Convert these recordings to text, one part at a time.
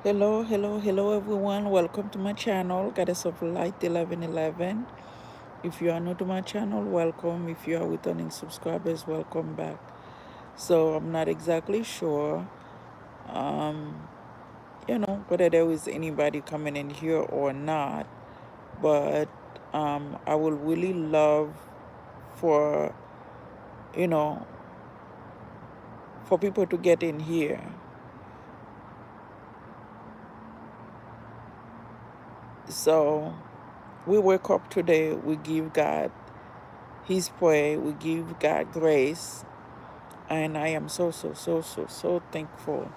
Hello everyone. Welcome to my channel, Goddess of Light 1111. If you are new to my channel, welcome. If you are returning subscribers, welcome back. So I'm not exactly sure, um, whether there is anybody coming in here or not, but I would really love for, you know, for people to get in here. So we wake up today, we give God His prayer, we give God grace, and I am so thankful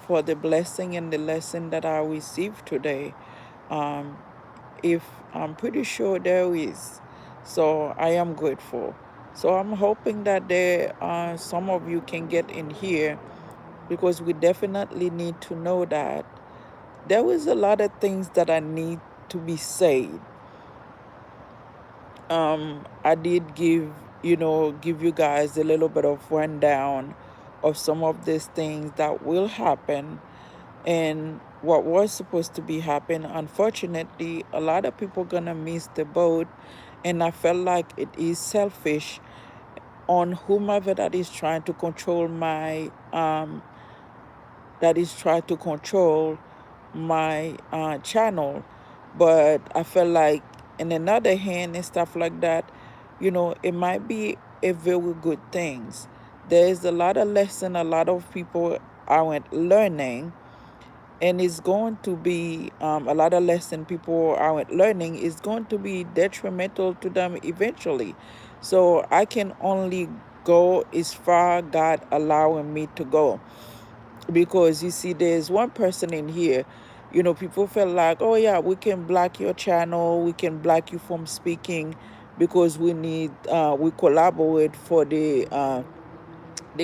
for the blessing and the lesson that I received today. Um, if I'm pretty sure there is, so I am grateful. So I'm hoping that there some of you can get in here because we definitely need to know that there is a lot of things that I need to be said. I did give you guys a little bit of rundown of some of these things that will happen and what was supposed to be happening. Unfortunately, a lot of people gonna miss the boat, and I felt like it is selfish on whomever that is trying to control my channel. But I felt like, in another hand and stuff like that, it might be a very good things. There's a lot of lesson a lot of people aren't learning, and it's going to be a lot of lesson people aren't learning is going to be detrimental to them eventually. So I can only go as far God allowing me to go, because you see there's one person in here, people felt like, oh yeah, we can block your channel, we can block you from speaking because we collaborate for the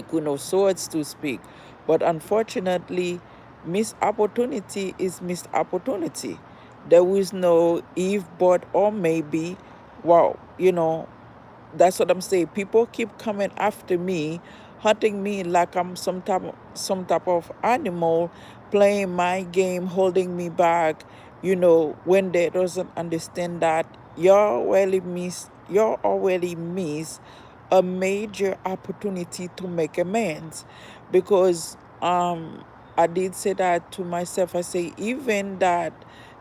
Queen of Swords to speak. But unfortunately, missed opportunity is missed opportunity. There is no if, but, or maybe. Wow, that's what I'm saying. People keep coming after me, hunting me like I'm some type of animal, playing my game, holding me back. When they doesn't understand that you already miss a major opportunity to make amends, because I did say that to myself. I say, even that,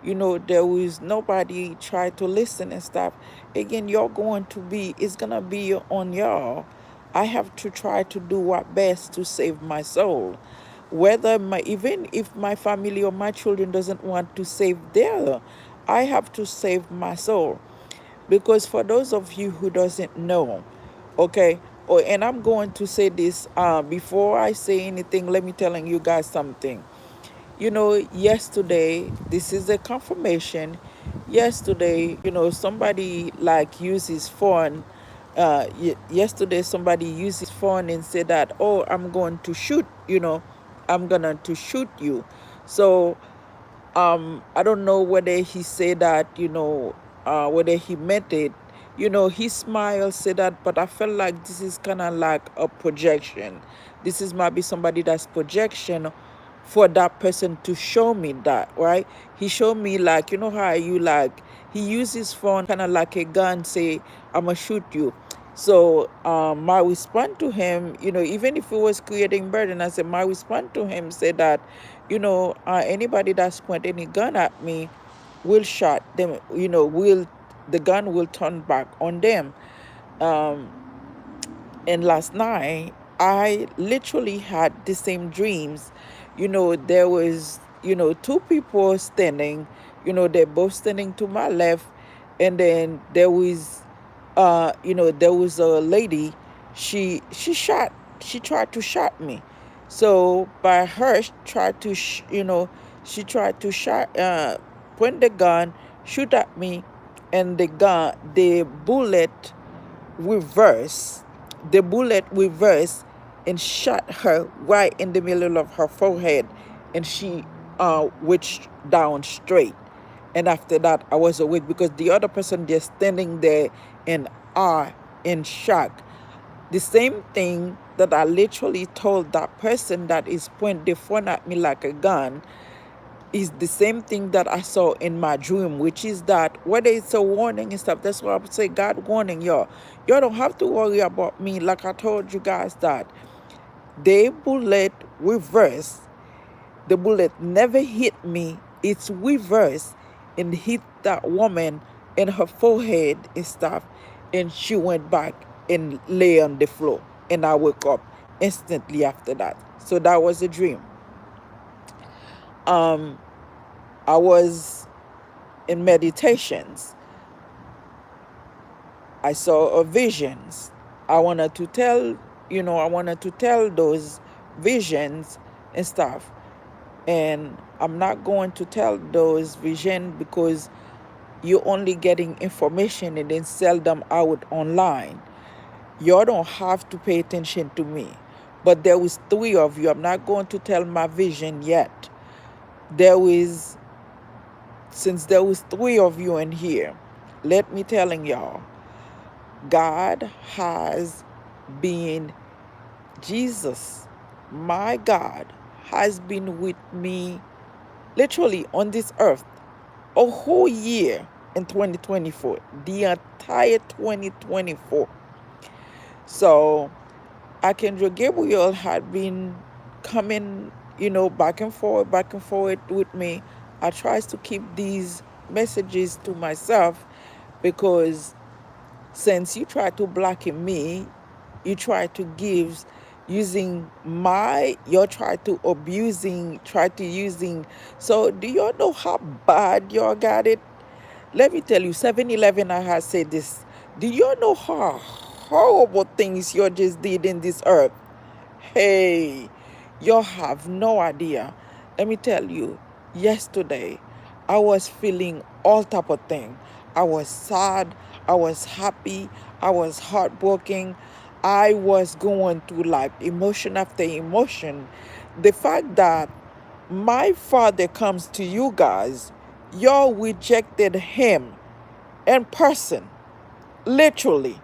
there is nobody try to listen and stuff. Again, it's gonna be on y'all. I have to try to do what best to save my soul. Even if my family or my children doesn't want to save their, I have to save my soul. Because for those of you who doesn't know, okay, and I'm going to say this before I say anything, let me telling you guys something. Yesterday, this is a confirmation. Yesterday, somebody like used his phone. Yesterday, somebody used his phone and said that, oh, I'm going to shoot, I'm gonna to shoot you. So I don't know whether he said that, whether he meant it. He smiled, said that, but I felt like this is kind of like a projection. This is maybe somebody that's projection for that person to show me that, right? He showed me, like, how you, like, he used his phone kind of like a gun, say, I'm gonna shoot you. So my response to him, even if it was creating burden, I said, my response to him said that, anybody that's point any gun at me will shot them, will the gun will turn back on them. Um, and last night, I literally had the same dreams. There was, two people standing, they're both standing to my left. And then there was a lady, she tried to shot me. So by her, she tried to point the gun, shoot at me, and reversed the bullet reversed and shot her right in the middle of her forehead, and she went down straight. And after that, I was awake, because the other person just standing there in awe, in shock. The same thing that I literally told that person that is pointing the phone at me like a gun, is the same thing that I saw in my dream, which is that whether it's a warning and stuff, that's why I would say God warning y'all. Y'all don't have to worry about me. Like I told you guys that the bullet reverse. The bullet never hit me. It's reverse and hit that woman in her forehead and stuff. And she went back and lay on the floor. And I woke up instantly after that. So that was a dream. I was in meditations. I saw visions. I wanted to tell those visions and stuff. And I'm not going to tell those visions because you're only getting information and then sell them out online. You don't have to pay attention to me. But there was three of you. I'm not going to tell my vision yet. Since there was three of you in here, let me telling y'all, God has been, Jesus, my God, has been with me literally on this earth a whole year in 2024, the entire 2024. So Archangel Gabriel had been coming, back and forward with me. I try to keep these messages to myself because since you try to blacken me, you try to give using you're try to using. So do y'all know how bad y'all got it? Let me tell you, 7-Eleven, I had said this. Do y'all know how horrible things you just did in this earth? Hey, you have no idea. Let me tell you, yesterday I was feeling all type of thing. I was sad, I was happy, I was heartbroken. I was going through like emotion after emotion. The fact that my father comes to you guys, y'all rejected him in person. Literally,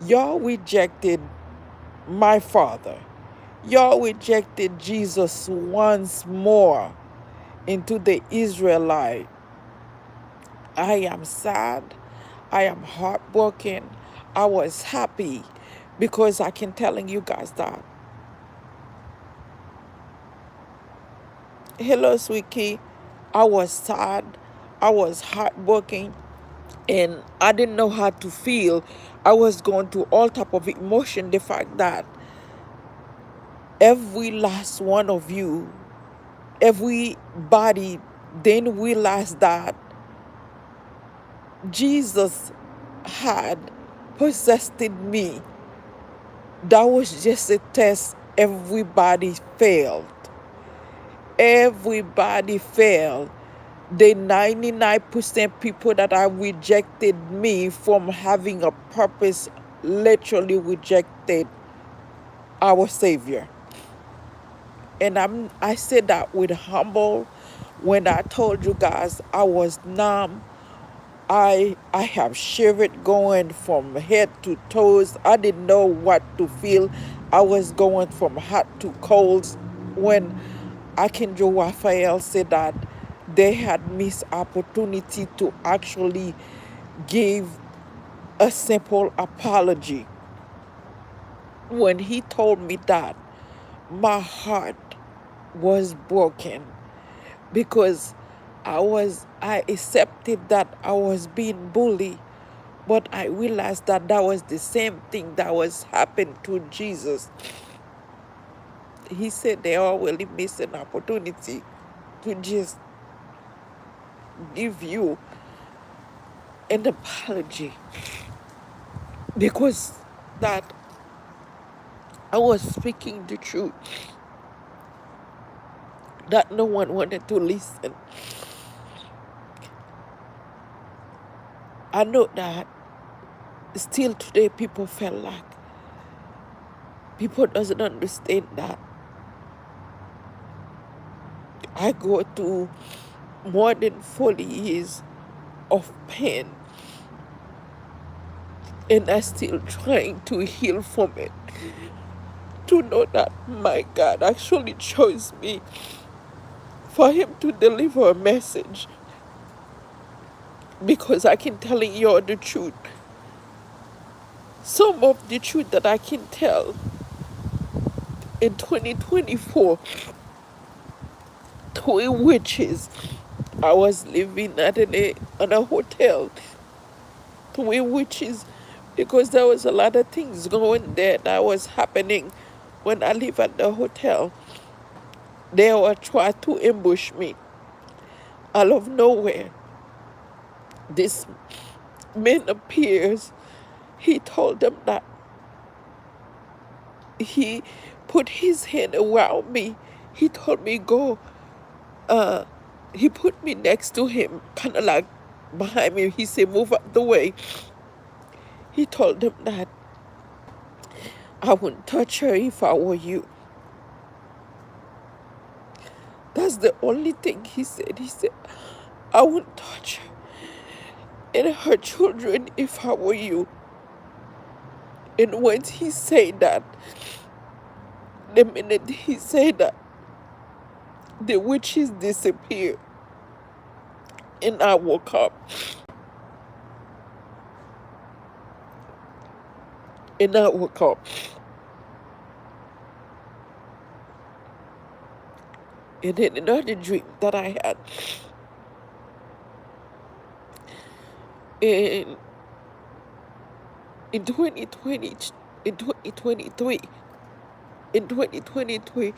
y'all rejected my father. Y'all rejected Jesus once more into the Israelite. I am sad. I am heartbroken. I was happy because I can telling you guys that. Hello, sweetie. I was sad. I was heartbroken. And I didn't know how to feel. I was going through all type of emotion. The fact that every last one of you, everybody didn't realize that Jesus had possessed me. That was just a test. Everybody failed. Everybody failed. The 99% people that are rejected me from having a purpose literally rejected our Savior. And I said that with humble. When I told you guys I was numb, I have shivered going from head to toes. I didn't know what to feel. I was going from hot to cold when Archangel Raphael said that they had missed opportunity to actually give a simple apology. When he told me that, my heart was broken because I accepted that I was being bullied, but I realized that that was the same thing that was happening to Jesus. He said they already missed an opportunity to just give you an apology because that I was speaking the truth, that no one wanted to listen. I know that still today people felt like people doesn't understand that I go through more than 40 years of pain and I'm still trying to heal from it. To know that my God actually chose me for him to deliver a message, because I can telling you all the truth. Some of the truth that I can tell in 2024, three witches. I was living at a hotel, three witches, because there was a lot of things going there that was happening when I live at the hotel. They were trying to ambush me out of nowhere. This man appears. He told them that he put his hand around me. He told me go. He put me next to him, kind of like behind me. He said move out the way. He told them that I wouldn't touch her if I were you. That's the only thing he said. He said I wouldn't touch her and her children if I were you. And when he said that, the minute he said that, the witches disappeared. And I woke up. And I woke up. And then another dream that I had. And in 2020, in 2023, in 2023,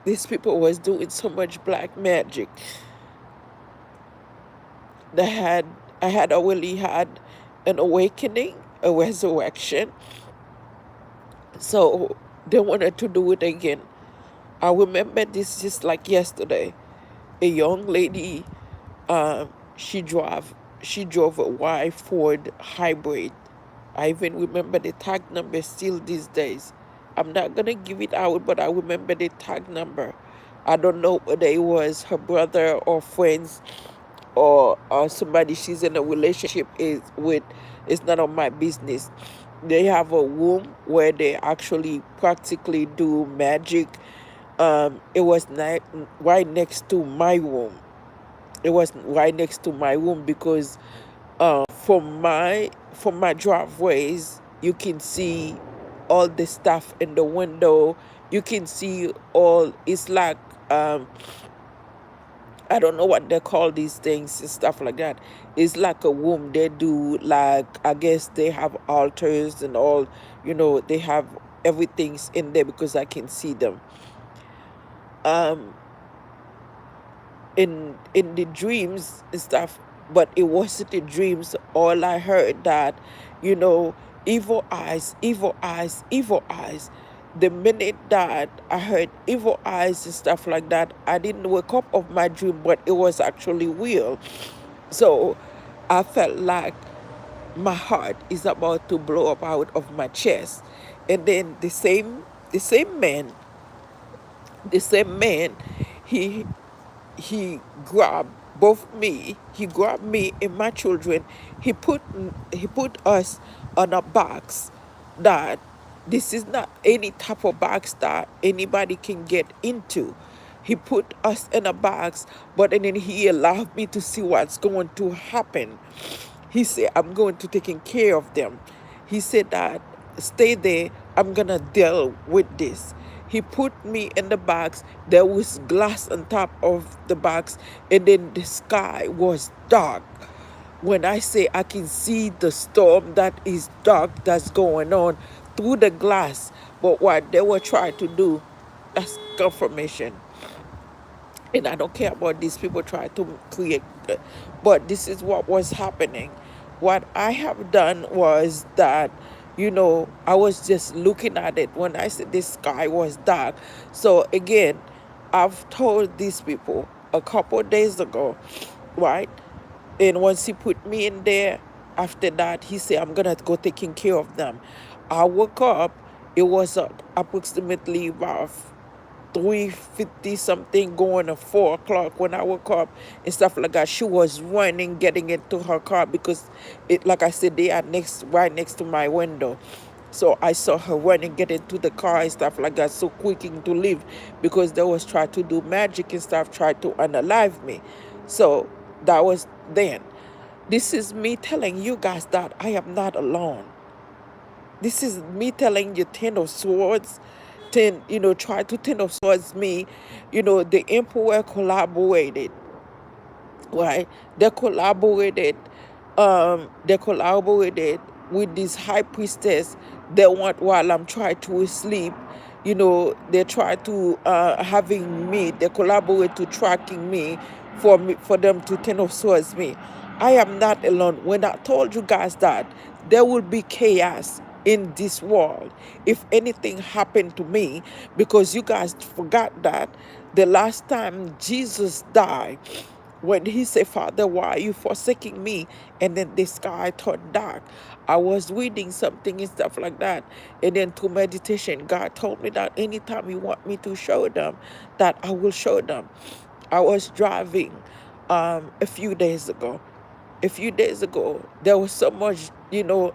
these people was doing so much black magic that I had already had an awakening, a resurrection. So they wanted to do it again. I remember this just like yesterday. A young lady, she drove a white Ford hybrid. I even remember the tag number still these days. I'm not gonna give it out, but I remember the tag number. I don't know whether it was her brother or friends or somebody she's in a relationship is with. It's none of my business. They have a room where they actually practically do magic. It was right next to my room. It was right next to my room because from my driveways you can see all the stuff in the window. You can see all. It's like I don't know what they call these things and stuff like that. It's like a room. They do like, I guess they have altars and all, they have everything's in there because I can see them. In the dreams and stuff, but it wasn't the dreams. All I heard that, evil eyes, evil eyes, evil eyes. The minute that I heard evil eyes and stuff like that, I didn't wake up of my dream, but it was actually real. So I felt like my heart is about to blow up out of my chest. And then the same man, he he grabbed he grabbed me and my children. He put us on a box that this is not any type of box that anybody can get into. He put us in a box, but and then he allowed me to see what's going to happen. He said, I'm going to taking care of them. He said that stay there, I'm gonna deal with this. He put me in the box. There was glass on top of the box, and then the sky was dark. When I say I can see the storm that is dark that's going on through the glass, but what they were trying to do, that's confirmation. And I don't care about these people trying to create, but this is what was happening. What I have done was that, I was just looking at it when I said the sky was dark. So again, I've told these people a couple of days ago, right? And once he put me in there, after that, he said, I'm going to go taking care of them. I woke up, it was approximately about 3:50 something going to 4 o'clock when I woke up and stuff like that. She was running, getting into her car because it, like I said, they are right next to my window. So I saw her running, get into the car and stuff like that, so quicking to leave because they was trying to do magic and stuff, try to unalive me. So that was then. This is me telling you guys that I am not alone. This is me telling you 10 of swords, try to 10 of swords me. The emperor collaborated, right? They collaborated with this high priestess. They want, while I'm trying to sleep, they try to having me, they collaborate to tracking me for them to 10 of swords me. I am not alone. When I told you guys that there will be chaos in this world if anything happened to me, because you guys forgot that the last time Jesus died, when he said, Father, why are you forsaking me? And then the sky turned dark. I was reading something and stuff like that. And then through meditation, God told me that anytime you want me to show them, that I will show them. I was driving a few days ago. There was so much,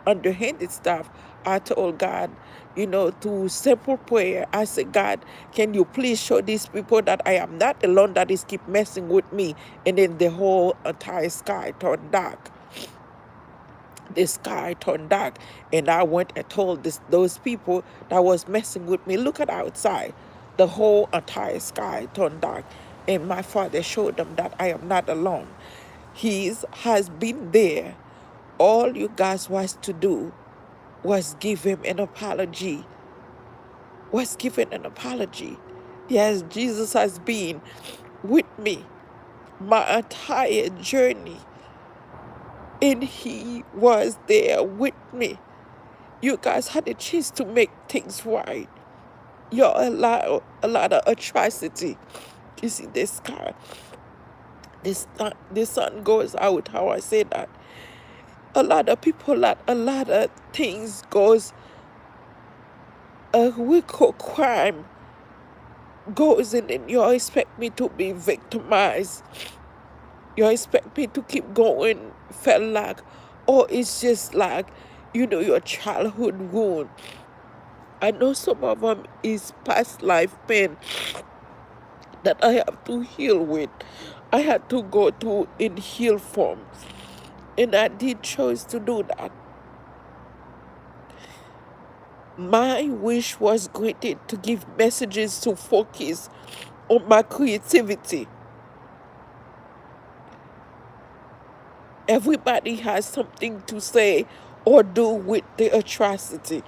underhanded stuff. I told God, through simple prayer, I said, God, can you please show these people that I am not alone, that is keep messing with me? And then the whole entire sky turned dark. The sky turned dark. And I went and told those people that was messing with me, look at outside. The whole entire sky turned dark. And my Father showed them that I am not alone. He has been there. All you guys was to do was give him an apology. Yes, Jesus has been with me my entire journey, and he was there with me. You guys had a chance to make things right. You allow a lot of atrocity. You see this car. The sun goes out. How I say that? A lot of people, a lot of things goes. A wicked crime goes in, and you expect me to be victimized. You expect me to keep going, felt like, or it's just like, your childhood wound. I know some of them is past life pain that I have to heal with. I had to go to in heal form. And I did choose to do that. My wish was granted to give messages to focus on my creativity. Everybody has something to say or do with the atrocity,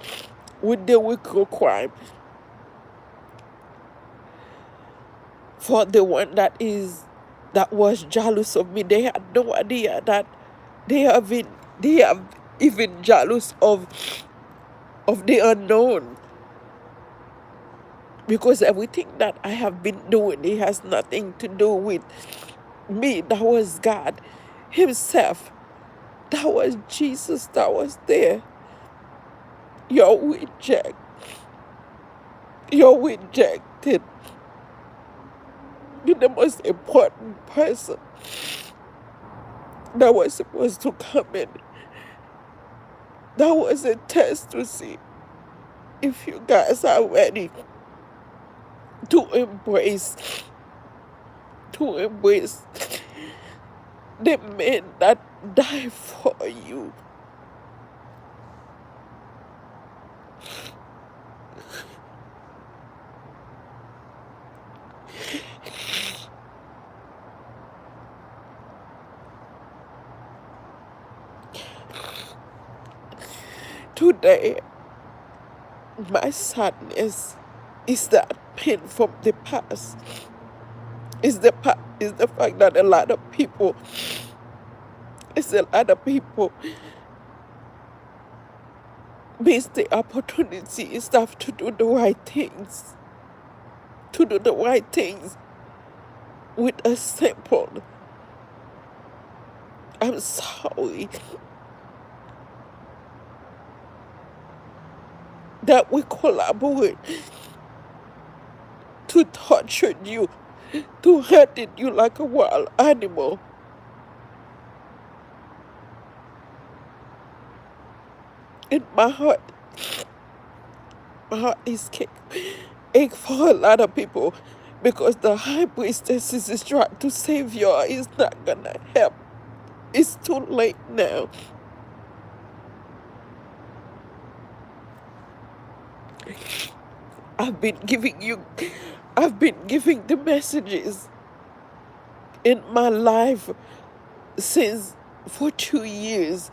with the wicked crime. For the one that was jealous of me, they had no idea that they have even jealous of the unknown. Because everything that I have been doing, it has nothing to do with me. That was God himself. That was Jesus that was there. You're rejected. You're rejected. You're the most important person that was supposed to come in. That was a test to see if you guys are ready to embrace the men that die for you. Today, my sadness is that pain from the past. Is the fact that a lot of people miss the opportunity and stuff to do the right things. To do the right things with a simple, I'm sorry, that we collaborate to torture you, to hurt you like a wild animal. In my heart, My heart is ache for a lot of people because the high priestess is trying to save you. It's not gonna help. It's too late now. I've been giving you, I've been giving the messages in my life since for 2 years.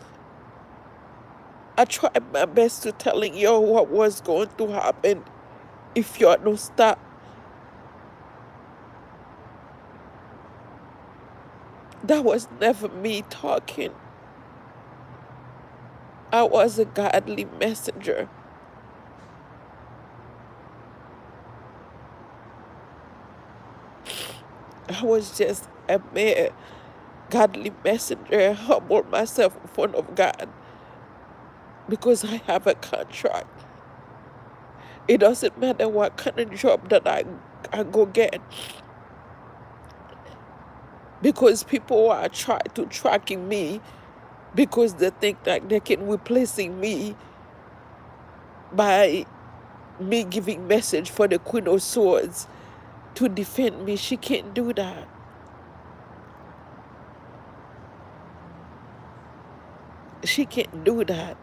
I tried my best to telling you what was going to happen if you don't stop. That was never me talking. I was a godly messenger. I was just a mere godly messenger. I humbled myself in front of God because I have a contract. It doesn't matter what kind of job that I go get, because people are trying to tracking me because they think that they can replacing me by me giving message for the Queen of Swords to defend me. She can't do that. She can't do that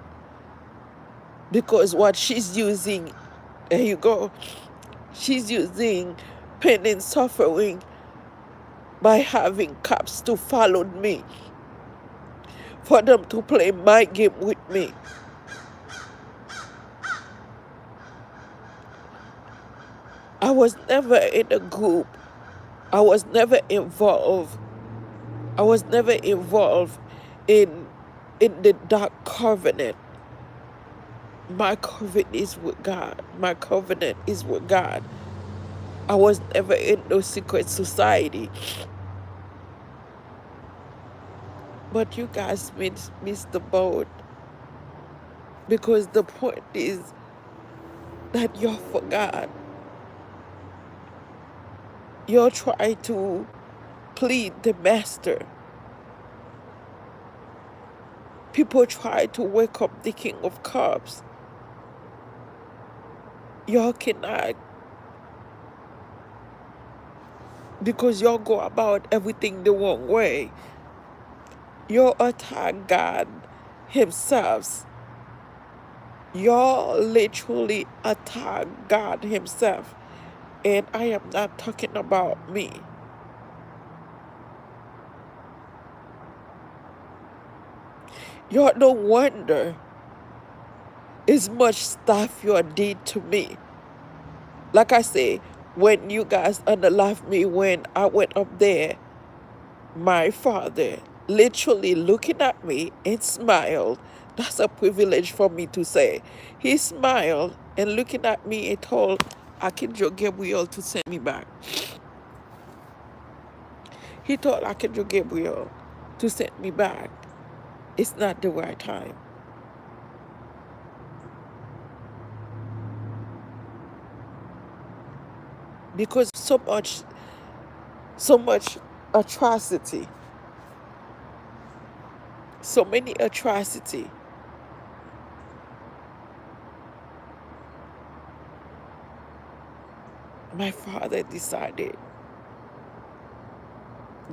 because what she's using, there you go, she's using pain and suffering by having cops to follow me, for them to play my game with me. I was never in a group. I was never involved. I was never involved in the dark covenant. My covenant is with God. My covenant is with God. I was never in no secret society. But you guys missed the boat, because the point is that you forgot. You're trying to plead the master. People try to wake up the King of Cups. Y'all cannot, because y'all go about everything the wrong way. Y'all attack God himself. Y'all literally attack God himself. And I am not talking about me. Y'all no wonder as much stuff you did to me. Like I say, when you guys unalive me, when I went up there, my father literally looking at me and smiled. That's a privilege for me to say. He smiled and looking at me and told Archangel Gabriel to send me back. He told Archangel Gabriel to send me back. It's not the right time. Because so much atrocity, so many atrocity. My father decided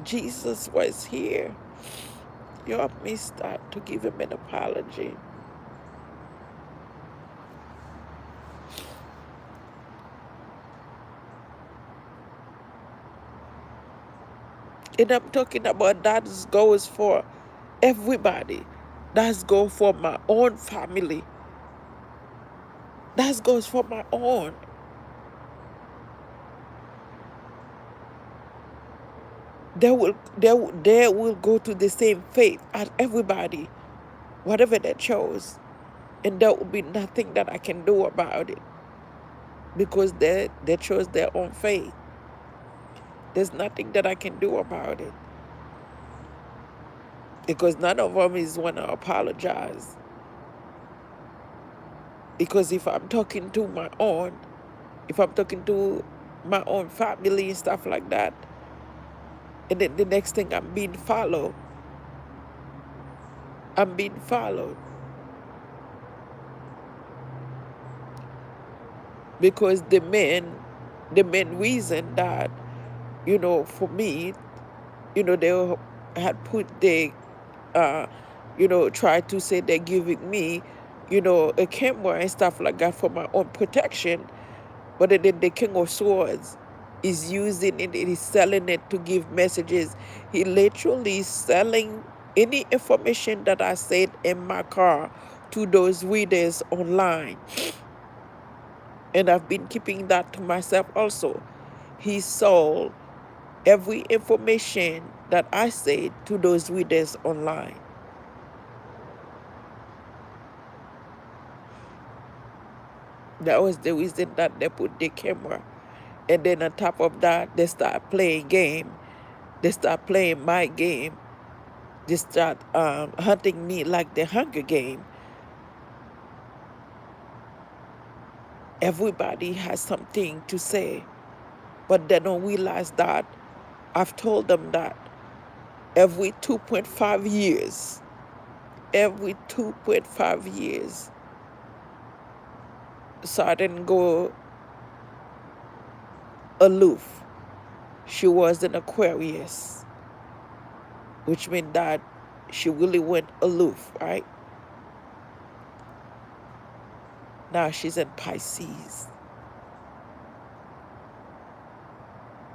Jesus was here. You helped me start to give him an apology. And I'm talking about that goes for everybody. That goes for my own family. That goes for my own. They will go to the same faith as everybody, whatever they chose. And there will be nothing that I can do about it, because they chose their own faith. There's nothing that I can do about it, because none of them is want to apologize. Because if I'm talking to my own, if I'm talking to my own family and stuff like that, and then the next thing I'm being followed. because the main reason that, for me, they had put they uh tried to say they're giving me, a camera and stuff like that for my own protection. But then the King of Swords is using it, he's selling it to give messages. He literally selling any information that I said in my car to those readers online. And I've been keeping that to myself also. He sold every information that I said to those readers online. That was the reason that they put the camera. And then on top of that, they start playing game. They start playing my game. They start hunting me like the Hunger Game. Everybody has something to say, but they don't realize that I've told them that every 2.5 years, so I didn't go aloof. She was an Aquarius, which meant that she really went aloof, right? Now she's in Pisces.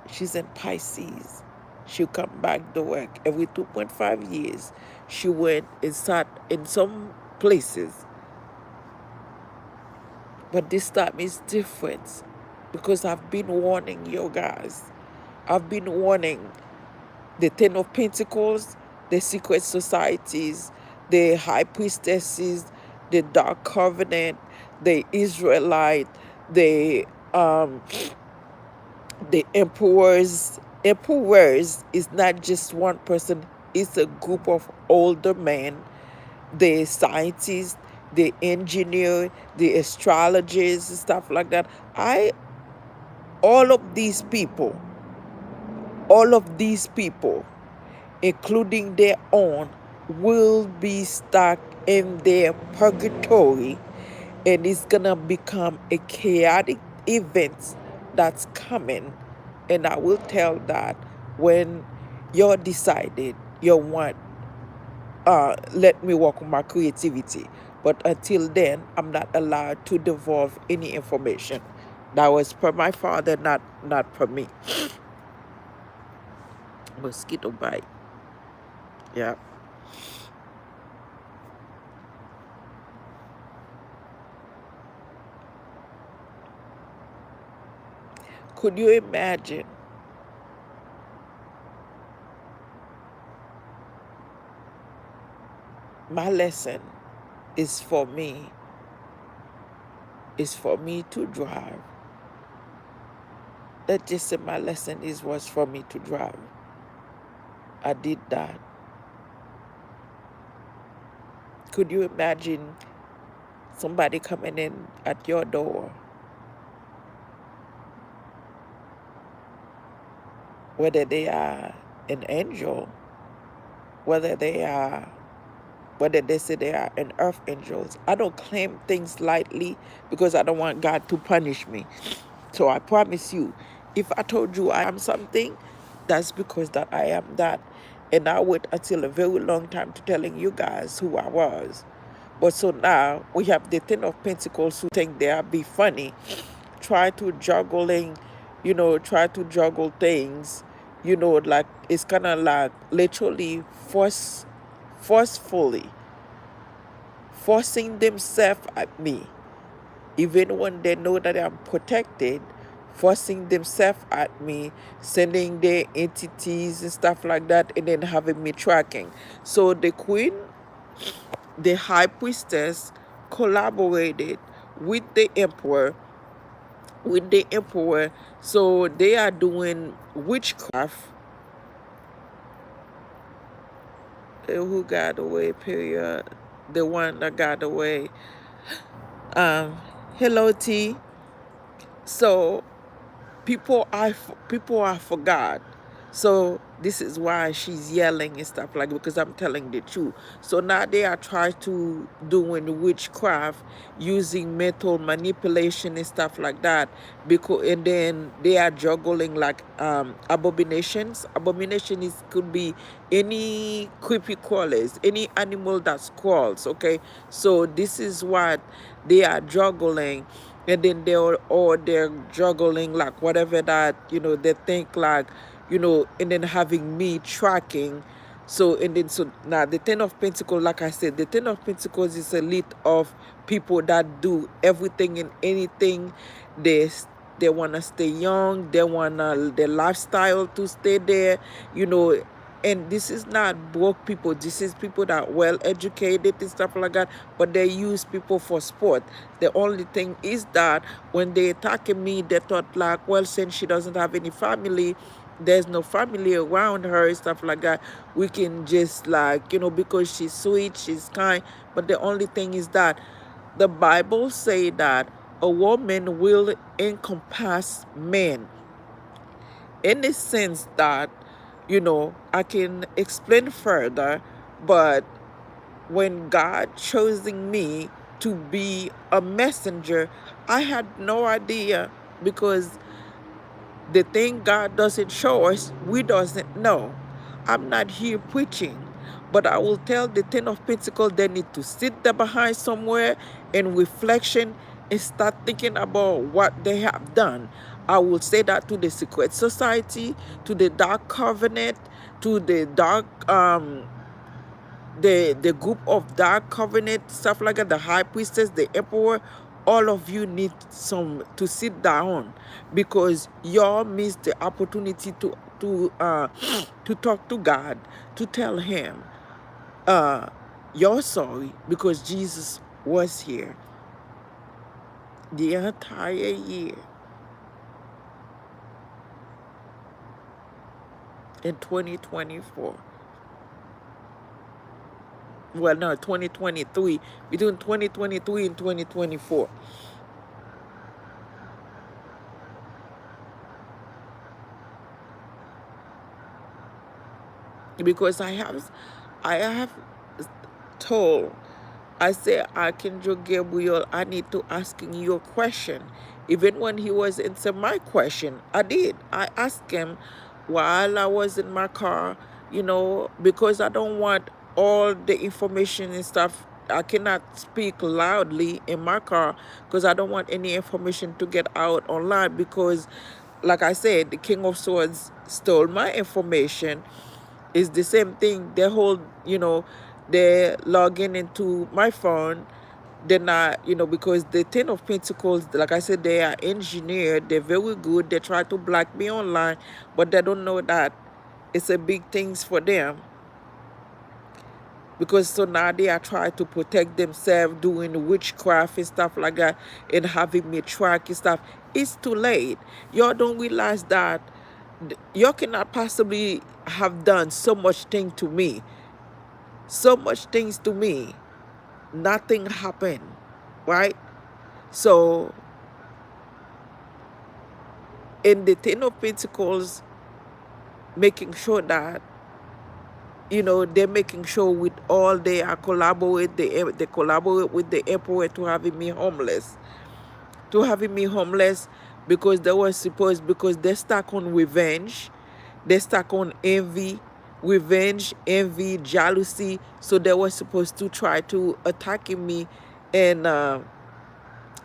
She's in Pisces. She'll come back to work every 2.5 years. She went and sat in some places. But this time is different because I've been warning you guys. I've been warning the Ten of Pentacles, the secret societies, the high priestesses, the dark covenant, the Israelite, the emperors. Emperors is not just one person, it's a group of older men, the scientists, the engineer, the astrologers, stuff like that. All of these people, including their own, will be stuck in their purgatory, and it's gonna become a chaotic event that's coming. And I will tell that when you're decided you want, let me work on my creativity. But until then, I'm not allowed to divulge any information. That was per my father, not per me. Mosquito bite. Yeah. Could you imagine my lesson is for me to drive. That just said my lesson was for me to drive. I did that. Could you imagine somebody coming in at your door, whether they are an angel, whether they say they are an earth angels? I don't claim things lightly because I don't want God to punish me. So I promise you, if I told you I am something, that's because that I am that. And I wait until a very long time to telling you guys who I was. But so now we have the Ten of Pentacles who think they are be funny, try to juggle things, like it's kind of like literally forcefully forcing themselves at me, even when they know that I'm protected, forcing themselves at me, sending their entities and stuff like that, and then having me tracking. So the queen, the high priestess, collaborated with the emperor, so they are doing witchcraft. Who got away, period? The one that got away. Hello, T. So people are forgot. So this is why she's yelling and stuff like, because I'm telling the truth. So now they are trying to doing witchcraft using mental manipulation and stuff like that. Because and then they are juggling like abominations. Abomination is could be any creepy crawlers, any animal that crawls. Okay, so this is what they are juggling, and then they're juggling like whatever that they think like and then having me tracking. So and then so now the Ten of Pentacles, like I said, the Ten of Pentacles is a list of people that do everything and anything. They they wanna stay young. They wanna their lifestyle to stay there. You know, and this is not broke people. This is people that are well educated and stuff like that, but they use people for sport. The only thing is that when they attacking me, they thought like, well, since she doesn't have any family, there's no family around her and stuff like that, we can just like because she's sweet, she's kind. But the only thing is that the Bible say that a woman will encompass men, in the sense that I can explain further. But when God choosing me to be a messenger, I had no idea, because the thing God doesn't show us, we doesn't know. I'm not here preaching, but I will tell the Ten of Pentacles they need to sit there behind somewhere in reflection and start thinking about what they have done. I will say that to the secret society, to the dark covenant, to the dark the group of dark covenant, stuff like that, the high priestess, the emperor. All of you need some to sit down, because y'all missed the opportunity to talk to God, to tell him you're sorry, because Jesus was here the entire year in 2024. Well, no, 2023, between 2023 and 2024. Because I have told, I said, Archangel Gabriel, I need to asking you a question. Even when he was answer my question, I asked him while I was in my car, because I don't want all the information and stuff. I cannot speak loudly in my car, because I don't want any information to get out online, because like I said, the King of Swords stole my information. It's the same thing. They hold, they log into my phone. They're not, because the Ten of Pentacles, like I said, they are engineered. They're very good. They try to block me online, but they don't know that it's a big things for them. Because so now they are trying to protect themselves, doing witchcraft and stuff like that, and having me track and stuff. It's too late. Y'all don't realize that y'all cannot possibly have done so much thing to me, so much things to me. Nothing happened, right? So in the Ten of Pentacles, making sure that they're making sure with all they are they collaborate with the emperor to having me homeless, because they were supposed, because they're stuck on revenge, they're stuck on envy, revenge, envy, jealousy. So they were supposed to try to attacking me, and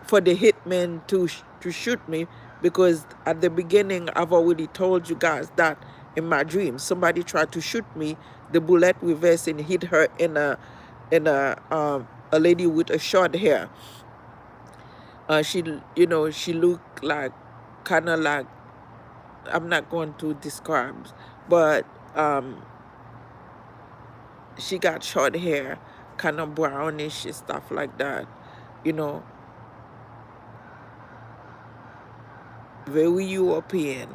for the hitman to shoot me, because at the beginning I've already told you guys that in my dream somebody tried to shoot me. The bullet reversed and hit her in a lady with a short hair. She she looked like, kind of like, I'm not going to describe, but she got short hair, kind of brownish and stuff like that, you know very European.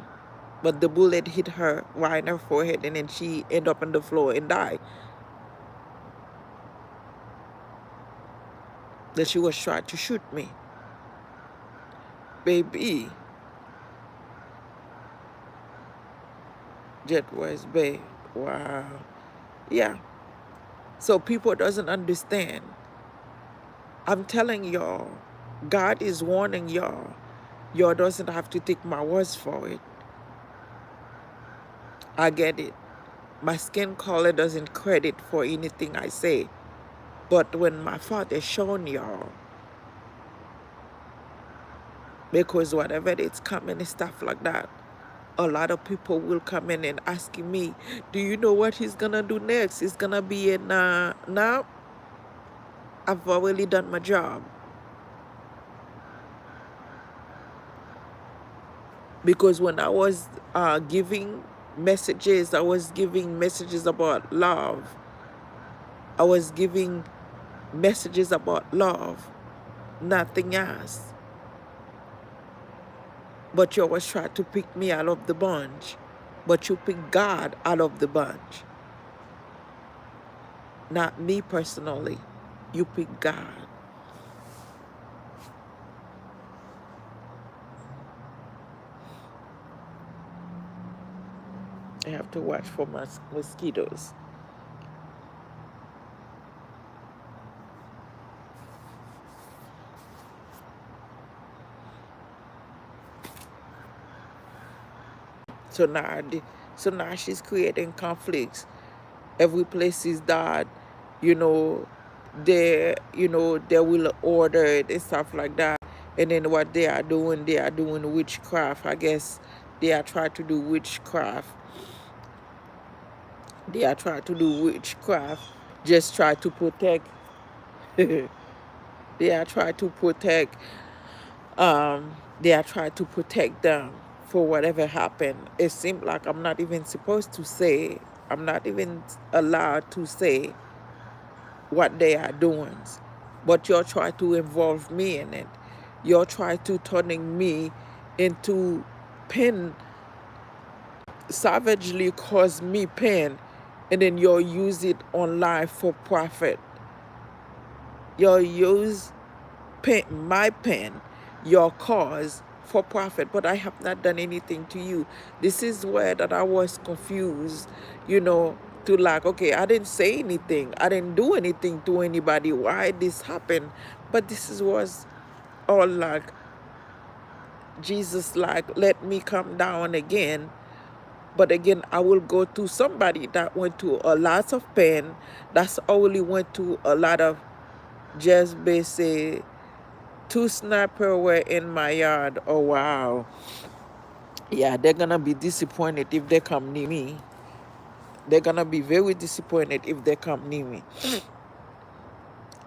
But the bullet hit her right in her forehead, and then she ended up on the floor and died. That she was trying to shoot me. Baby, Jet West Bay. Wow. Yeah. So people doesn't understand. I'm telling y'all, God is warning y'all. Y'all doesn't have to take my words for it. I get it. My skin color doesn't credit for anything I say. But when my father shown y'all, because whatever it's coming and stuff like that, a lot of people will come in and asking me, do you know what he's gonna do next? He's gonna be in now. I've already done my job. Because when I was giving messages, I was giving messages about love. I was giving messages about love, nothing else. But you always try to pick me out of the bunch. But you pick God out of the bunch. Not me personally. You pick God. I have to watch for my mosquitoes. So now, so now she's creating conflicts. Every place is that, you know, they will order it and stuff like that. And then what they are doing witchcraft. I guess they are trying to do witchcraft. They are trying to do witchcraft. Just try to protect. They are trying to protect. They are trying to protect them for whatever happened. It seemed like I'm not even supposed to say. I'm not even allowed to say what they are doing. But you're trying to involve me in it. You're trying to turning me into pain, savagely cause me pain, and then you'll use it online for profit. You'll use pain, my pain, your cause for profit, but I have not done anything to you. This is where that I was confused, to like, okay, I didn't say anything. I didn't do anything to anybody. Why this happened? But this was all like, Jesus, like, let me come down again. But again, I will go to somebody that went to a lot of pain. That's only went to a lot of just basic. Two snipers were in my yard. Oh, wow. Yeah, they're going to be disappointed if they come near me. They're going to be very disappointed if they come near me.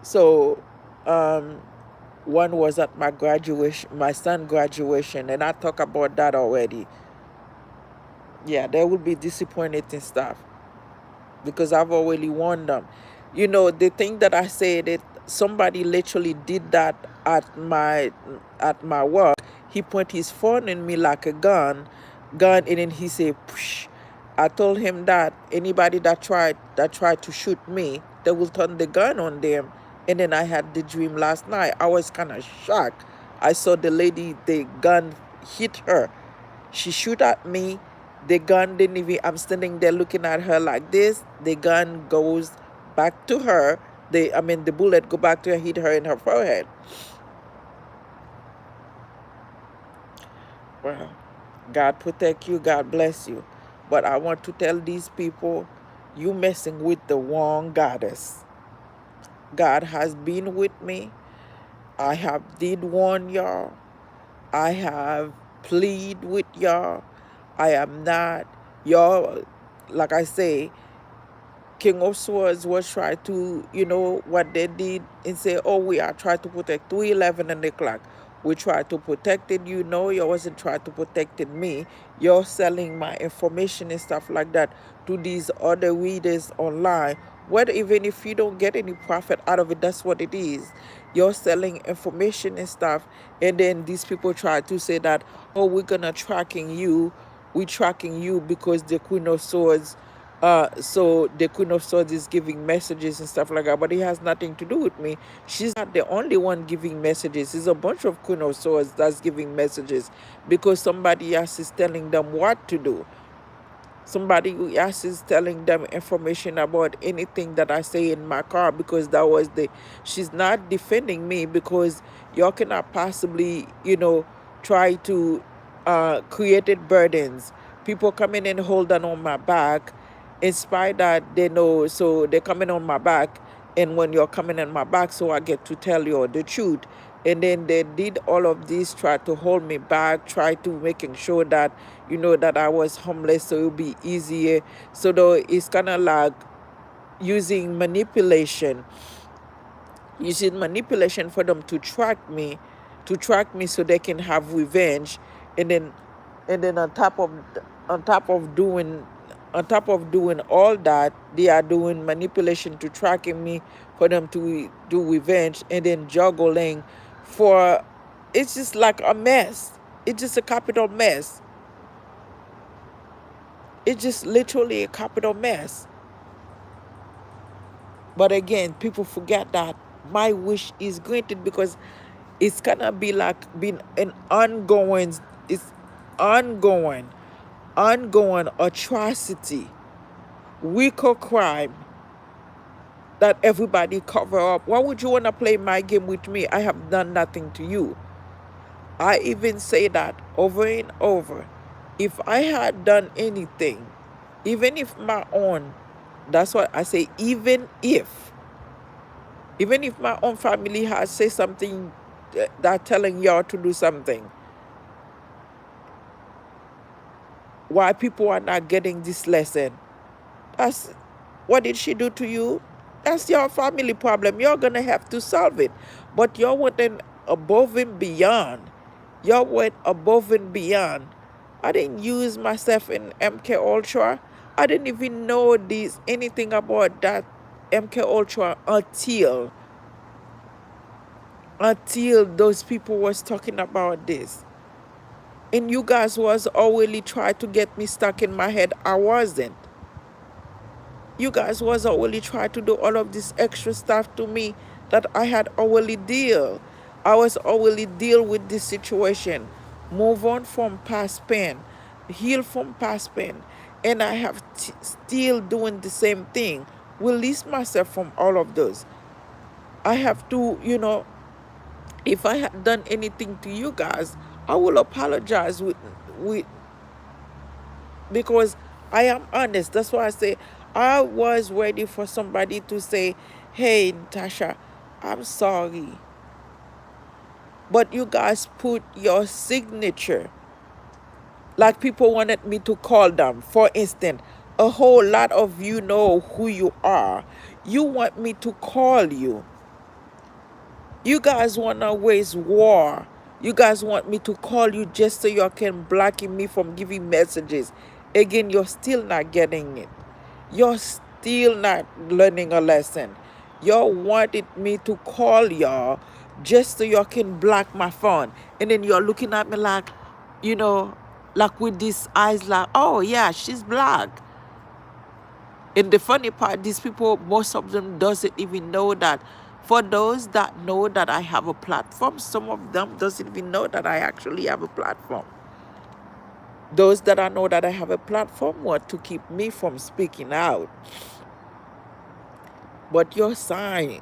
So, one was at my graduation, my son's graduation, and I talked about that already. Yeah, they will be disappointed and stuff because I've already warned them. The thing that I said, that somebody literally did that at my work. He pointed his phone in me like a gun, and then he said, "Psh." I told him that anybody that tried to shoot me, they will turn the gun on them. And then I had the dream last night. I was kind of shocked. I saw the lady, the gun hit her. She shoot at me. The gun didn't even, I'm standing there looking at her like this. The gun goes back to her. The bullet go back to her, hit her in her forehead. Well, God protect you, God bless you. But I want to tell these people, you messing with the wrong goddess. God has been with me. I have did warn y'all. I have plead with y'all. I am not, y'all, like I say, King of Swords was trying to, what they did and say, oh, we are trying to protect 311 and the clock. We tried to protect it. You wasn't trying to protect it me. You're selling my information and stuff like that to these other readers online. What even if you don't get any profit out of it, that's what it is. You're selling information and stuff, and then these people try to say that, oh, we're gonna tracking you. We're tracking you because the Queen of Swords so the Queen of Swords is giving messages and stuff like that, but it has nothing to do with me. She's not the only one giving messages. There's a bunch of Queen of Swords that's giving messages because somebody else is telling them what to do. Somebody who else is telling them information about anything that I say in my car, because that was the, she's not defending me, because y'all cannot possibly, try to created burdens. People coming and holding on my back, in spite that they know, so they're coming on my back, and when you're coming on my back, so I get to tell you the truth. And then they did all of this, try to hold me back, try to making sure that, that I was homeless, so it would be easier. So though it's kind of like using manipulation, for them to track me so they can have revenge. And then and then on top of doing all that, they are doing manipulation to tracking me for them to do revenge, and then juggling for, it's just like a mess. It's just a capital mess. It's just literally a capital mess. But again, people forget that my wish is granted, because it's gonna be like being an ongoing, it's ongoing, atrocity, weaker crime that everybody cover up. Why would you wanna play my game with me? I have done nothing to you. I even say that over and over. If I had done anything, even if my own, that's what I say, even if my own family has said something, that telling y'all to do something, why people are not getting this lesson? That's, what did she do to you? That's your family problem. You're gonna have to solve it. But y'all went above and beyond. Y'all went above and beyond. I didn't use myself in MK Ultra. I didn't even know anything about that MK Ultra until those people was talking about this. And you guys was already trying to get me stuck in my head. I wasn't. You guys was already trying to do all of this extra stuff to me that I had already deal. I was already deal with this situation. Move on from past pain. Heal from past pain. And I have still doing the same thing. Release myself from all of those. I have to, if I had done anything to you guys, I will apologize with because I am honest. That's why I say I was ready for somebody to say, "Hey, Natasha, I'm sorry." But you guys put your signature. Like people wanted me to call them. For instance, a whole lot of you know who you are. You want me to call you. You guys want to waste war. You guys want me to call you just so you can block me from giving messages. Again, you're still not getting it. You're still not learning a lesson. Y'all wanted me to call y'all just so y'all can block my phone. And then you're looking at me like, like with these eyes like, oh yeah, she's black. And the funny part, these people, most of them doesn't even know that. For those that know that I have a platform, some of them doesn't even know that I actually have a platform. Those that I know that I have a platform want to keep me from speaking out. But your sign,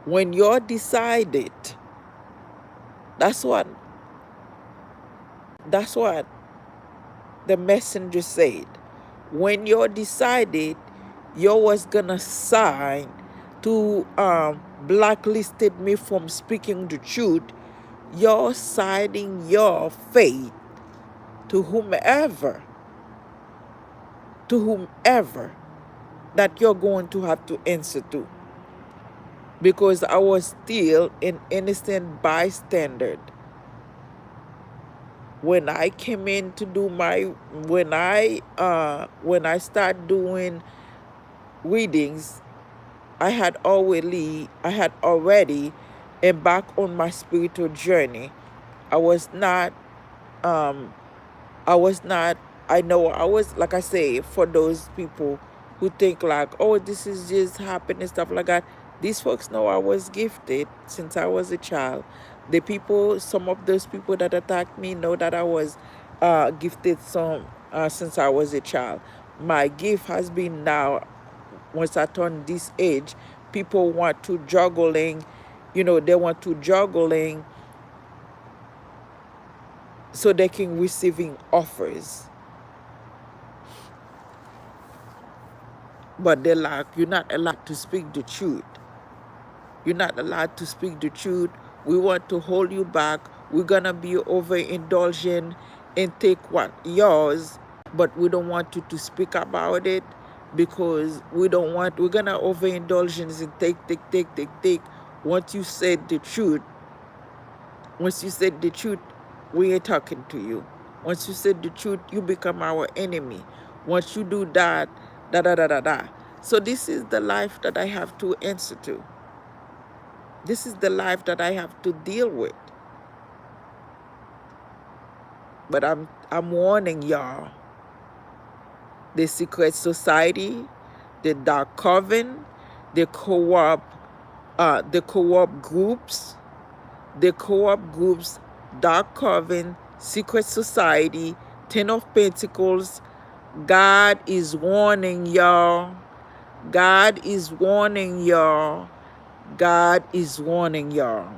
when you're decided, that's what the messenger said. When you're decided, you was gonna sign to blacklisted me from speaking the truth. You're signing your fate to whomever that you're going to have to answer to. Because I was still an innocent bystander. When I came in to do when I start doing readings, I had already embarked on my spiritual journey. I was not I know I was, like I say, for those people who think like, oh, this is just happening, stuff like that. These folks know I was gifted since I was a child. Some of those people that attacked me know that I was gifted since I was a child. My gift has been now, once I turn this age, people want to juggling, they want to juggling so they can receiving offers. But they're like, you're not allowed to speak the truth. You're not allowed to speak the truth. We want to hold you back. We're gonna be overindulgent and take what yours, but we don't want you to speak about it because we're gonna overindulgence and take. Once you said the truth, once you said the truth, we ain't talking to you. Once you said the truth, you become our enemy. Once you do that, da da da da da. So this is the life that I have to answer to. This is the life that I have to deal with. But I'm warning y'all. The secret society, the dark coven, the co-op groups, dark coven, secret society, Ten of Pentacles. God is warning y'all. God is warning y'all. God is warning y'all.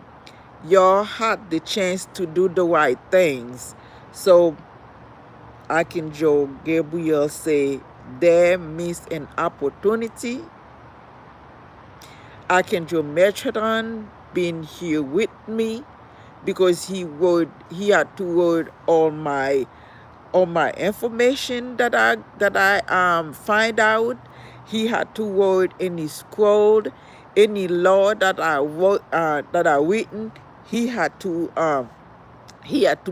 Y'all had the chance to do the right things. So Archangel Gabriel say, there missed an opportunity. Archangel Metatron been here with me because he had to word all my information that I find out. He had to word any scroll, any law that I wrote that I written. He had to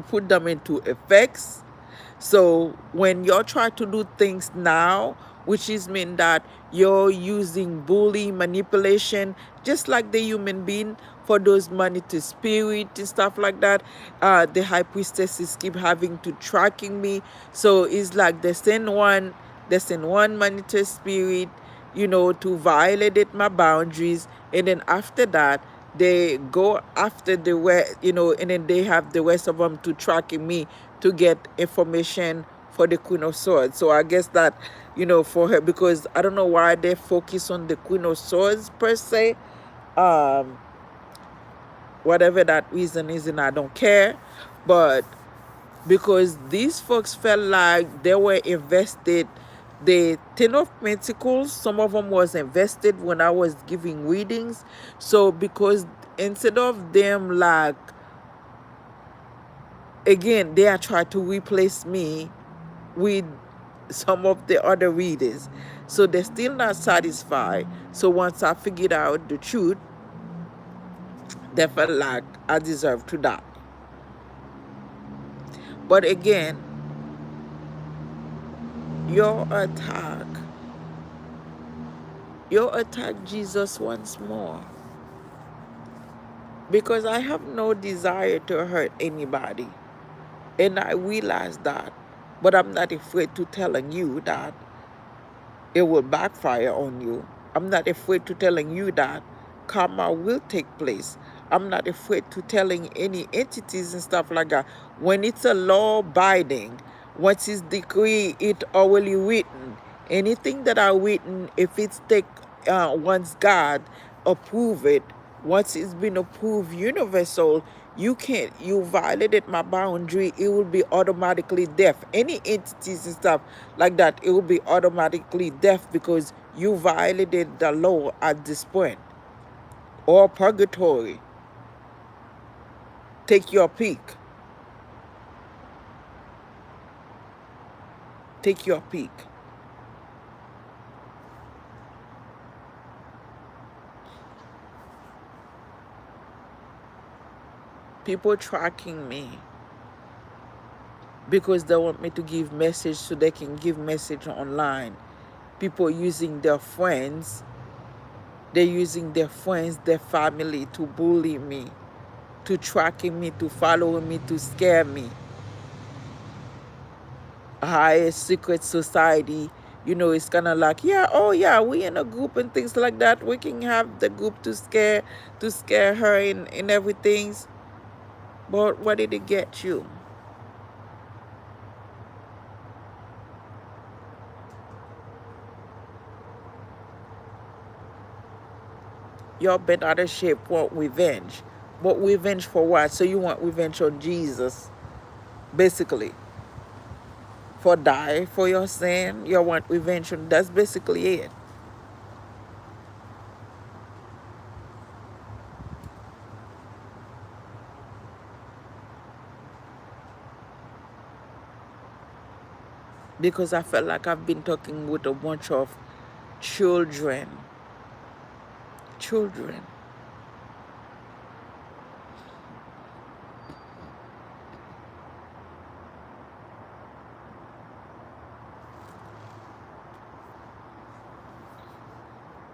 put them into effects. So when you're trying to do things now, which is mean that you're using bully manipulation, just like the human being, for those money to spirit and stuff like that, the high priestesses keep having to tracking me. So it's like they send one money to spirit, to violate my boundaries, and then after that they go after the rest, and then they have the rest of them to tracking me to get information for the Queen of Swords. So I guess that, for her, because I don't know why they focus on the Queen of Swords per se. Whatever that reason is, and I don't care. But because these folks felt like they were invested, the Ten of Pentacles, some of them was invested when I was giving readings. So because instead of them like, again, they are trying to replace me with some of the other readers. So they're still not satisfied. So once I figured out the truth, they felt like I deserve to die. But again, your attack Jesus once more. Because I have no desire to hurt anybody. And I realize that. But I'm not afraid to telling you that it will backfire on you. I'm not afraid to telling you that karma will take place. I'm not afraid to telling any entities and stuff like that. When it's a law abiding, once it's decree, it already written. Anything that I written, if it's once God approve it, once it's been approved universal, you violated my boundary, it will be automatically deaf. Any entities and stuff like that, it will be automatically deaf because you violated the law at this point. Or purgatory. Take your peek. Take your peek. People tracking me because they want me to give message so they can give message online. People using their friends. They're using their friends, their family to bully me, to tracking me, to follow me, to scare me. Higher secret society, it's kind of like, yeah, oh yeah, we in a group and things like that. We can have the group to scare her and everything. But what did it get you? Y'all bent out of shape, want revenge. But revenge for what? So you want revenge on Jesus, basically. For die for your sin. You want revenge on, that's basically it. Because I felt like I've been talking with a bunch of children. Children.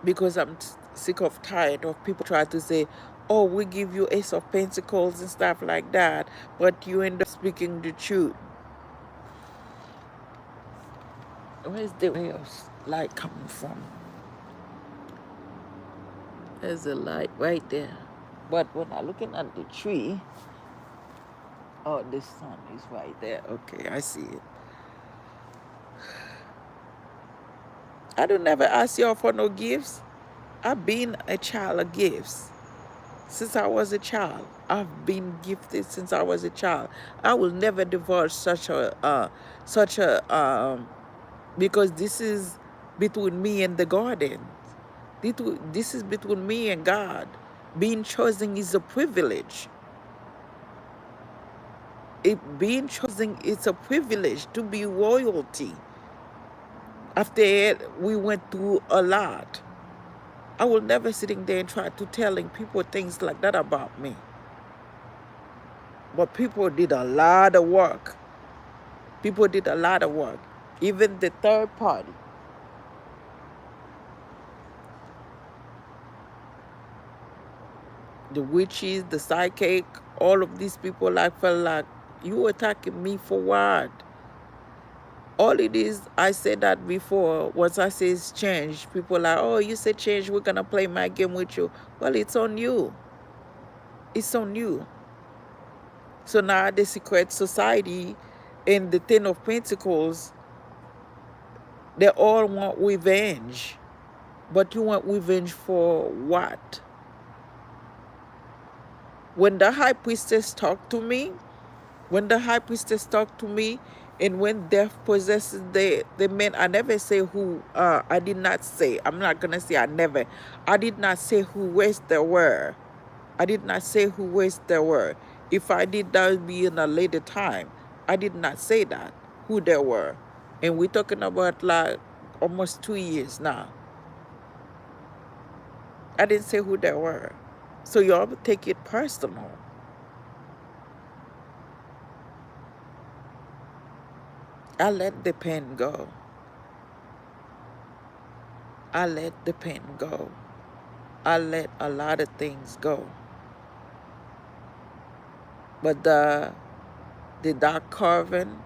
Because I'm sick of tired of people trying to say, oh, we give you Ace of Pentacles and stuff like that, but you end up speaking the truth. Where's the ray of light coming from? There's a light right there. But when I'm looking at the tree, oh, the sun is right there. Okay, I see it. I don't never ask y'all for no gifts. I've been a child of gifts since I was a child. I've been gifted since I was a child. I will never divulge such a because this is between me and the garden. This is between me and God. Being chosen is a privilege. Being chosen is a privilege to be royalty. After it, we went through a lot. I will never sitting there and try to telling people things like that about me. But people did a lot of work. People did a lot of work. Even the third party. The witches, the psychic, all of these people, I felt like, you attacking me for what? All it is, I said that before, once I say it's change, people are like, oh, you said change, we're going to play my game with you. Well, it's on you. It's on you. So now the secret society and the Ten of Pentacles, they all want revenge. But you want revenge for what? When the high priestess talked to me, and when death possesses the men, I never say who, I did not say, I'm not going to say I did not say who race they were. I did not say who race they were. If I did, that would be in a later time. I did not say that, who they were. And we're talking about like almost 2 years now. I didn't say who they were. So y'all take it personal. I let the pen go. I let the pen go. I let a lot of things go. But the dark carving,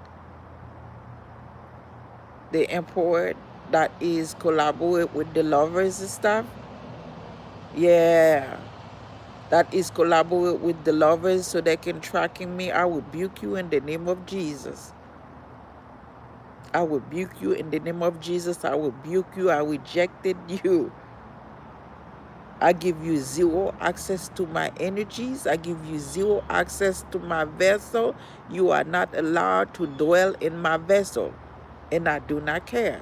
the emperor that is collaborate with the lovers and stuff, yeah, that is collaborate with the lovers so they can tracking me, I rebuke you in the name of Jesus. I rebuke you in the name of Jesus. I rebuke you. I rejected you. I give you zero access to my energies. I give you zero access to my vessel. You are not allowed to dwell in my vessel. And I do not care.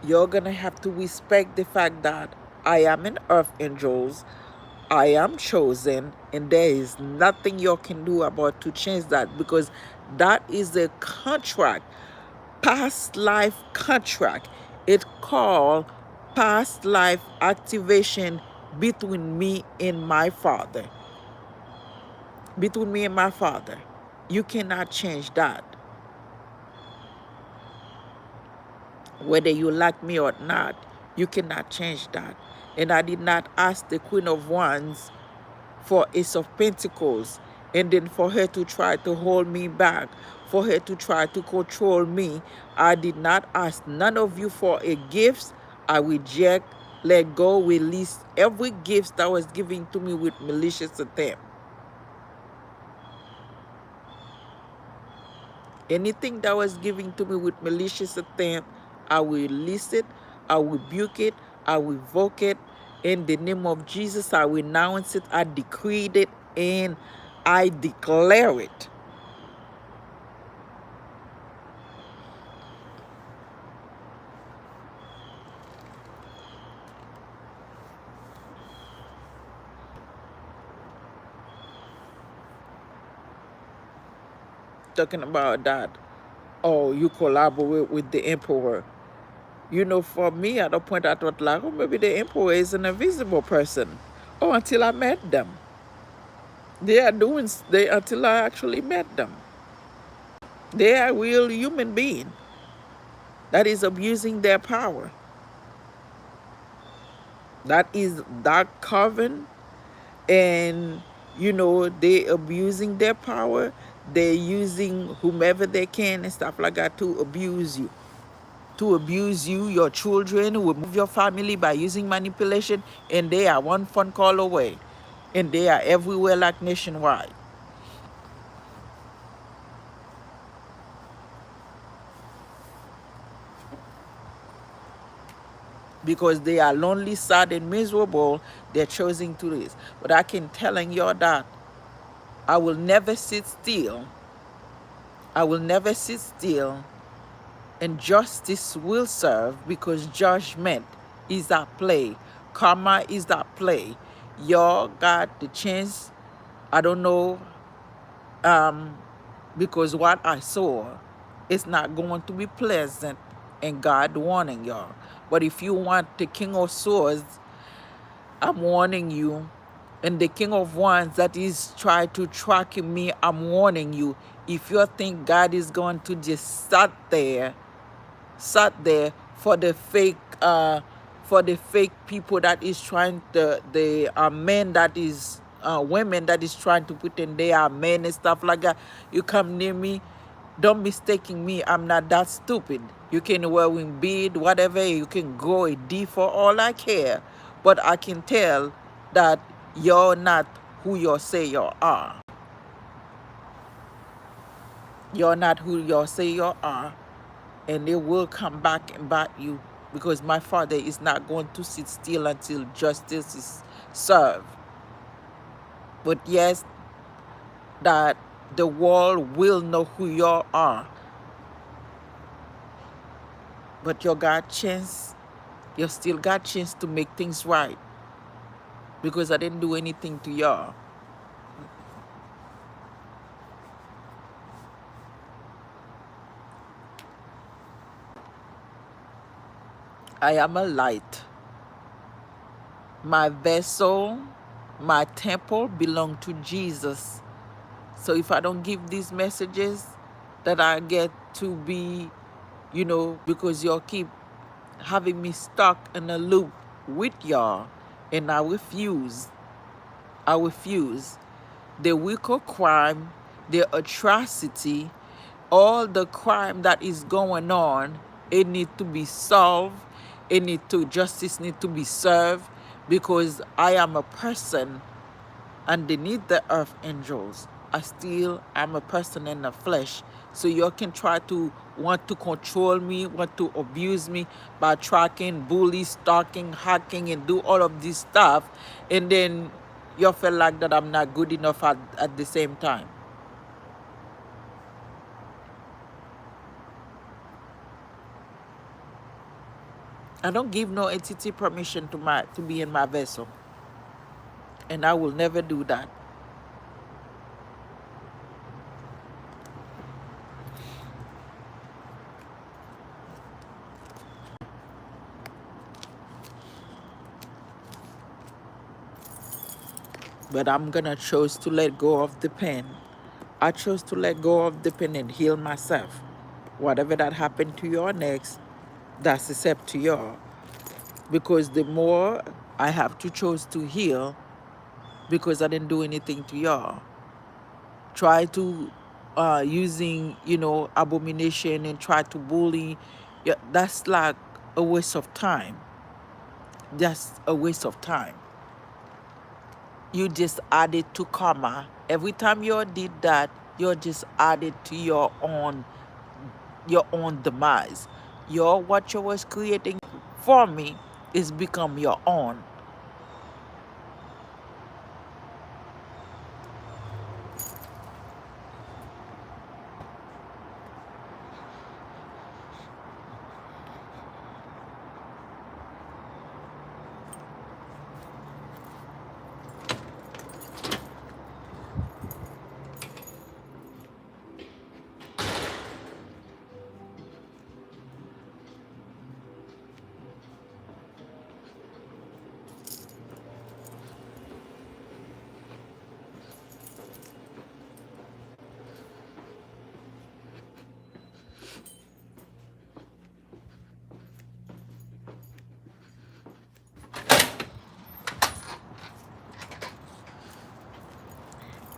You're going to have to respect the fact that I am an earth angel. I am chosen, and there is nothing you can do about to change that, because that is a contract, past life contract. It's called past life activation between me and my father. Between me and my father. You cannot change that. Whether you like me or not, you cannot change that. And I did not ask the Queen of Wands for Ace of Pentacles, and then for her to try to hold me back, for her to try to control me. I did not ask none of you for a gift. I reject, let go, release every gift that was given to me with malicious intent. Anything that was given to me with malicious intent, I will release it, I will rebuke it, I will revoke it. In the name of Jesus, I renounce it, I decreed it, and I declare it. Talking about that, oh, you collaborate with the emperor. You know, for me, at a point, I thought, like, oh, maybe the emperor is an invisible person. Oh, until I met them. They are doing, they until I actually met them. They are real human being that is abusing their power. That is dark coven, and you know, they abusing their power. They're using whomever they can and stuff like that to abuse you. To abuse you, your children, remove your family by using manipulation, and they are one phone call away. And they are everywhere, like nationwide. Because they are lonely, sad, and miserable, they're choosing to this. But I can telling you that I will never sit still. I will never sit still, and justice will serve, because judgment is at play. Karma is at play. Y'all got the chance. I don't know, because what I saw is not going to be pleasant, and God warning y'all. But if you want the King of Swords, I'm warning you. And the King of Wands that is trying to track me, I'm warning you. If you think God is going to just sat there for the fake people that is trying to, the men that is women that is trying to pretend they are men and stuff like that, you come near me, don't mistaking me, I'm not that stupid. You can wear in bead, whatever, you can go a D for all I care, but I can tell that you're not who you say you are. You're not who you say you are, and they will come back and bite you, because my Father is not going to sit still until justice is served. But yes, that the world will know who you are, but you got chance, you still got chance to make things right, because I didn't do anything to y'all. I am a light. My vessel, my temple belong to Jesus. So if I don't give these messages that I get to be, you know, because y'all keep having me stuck in a loop with y'all, and I refuse. I refuse. The wicked crime, the atrocity, all the crime that is going on, it need to be solved. Justice need to be served, because I am a person underneath the earth angels. I still am a person in the flesh. So you can try to want to control me, want to abuse me by tracking, bully, stalking, hacking, and do all of this stuff. And then you feel like that I'm not good enough at the same time. I don't give no entity permission to be in my vessel. And I will never do that. But I'm gonna choose to let go of the pen. I chose to let go of the pen and heal myself. Whatever that happened to y'all next, that's up to y'all. Because the more I have to choose to heal, because I didn't do anything to y'all. Try to using, you know, abomination and try to bully. Yeah, that's like a waste of time. That's a waste of time. You just added to karma. Every time you did that, You're just added to your own demise. What you was creating for me is become your own.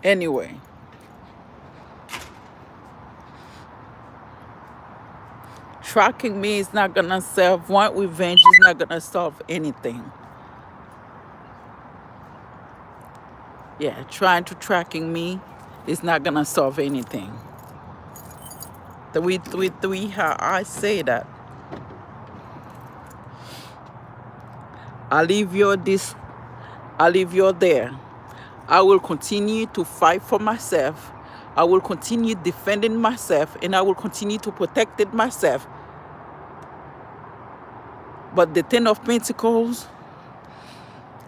Anyway, tracking me is not gonna solve want revenge is not gonna solve anything. Yeah, trying to tracking me is not gonna solve anything. 333, how I say that. I leave you this, I leave you there. I will continue to fight for myself. I will continue defending myself, and I will continue to protect it myself. But the Ten of Pentacles,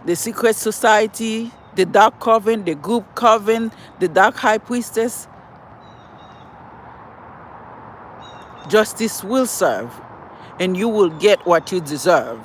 the secret society, the dark coven, the group coven, the dark high priestess, justice will serve, and you will get what you deserve.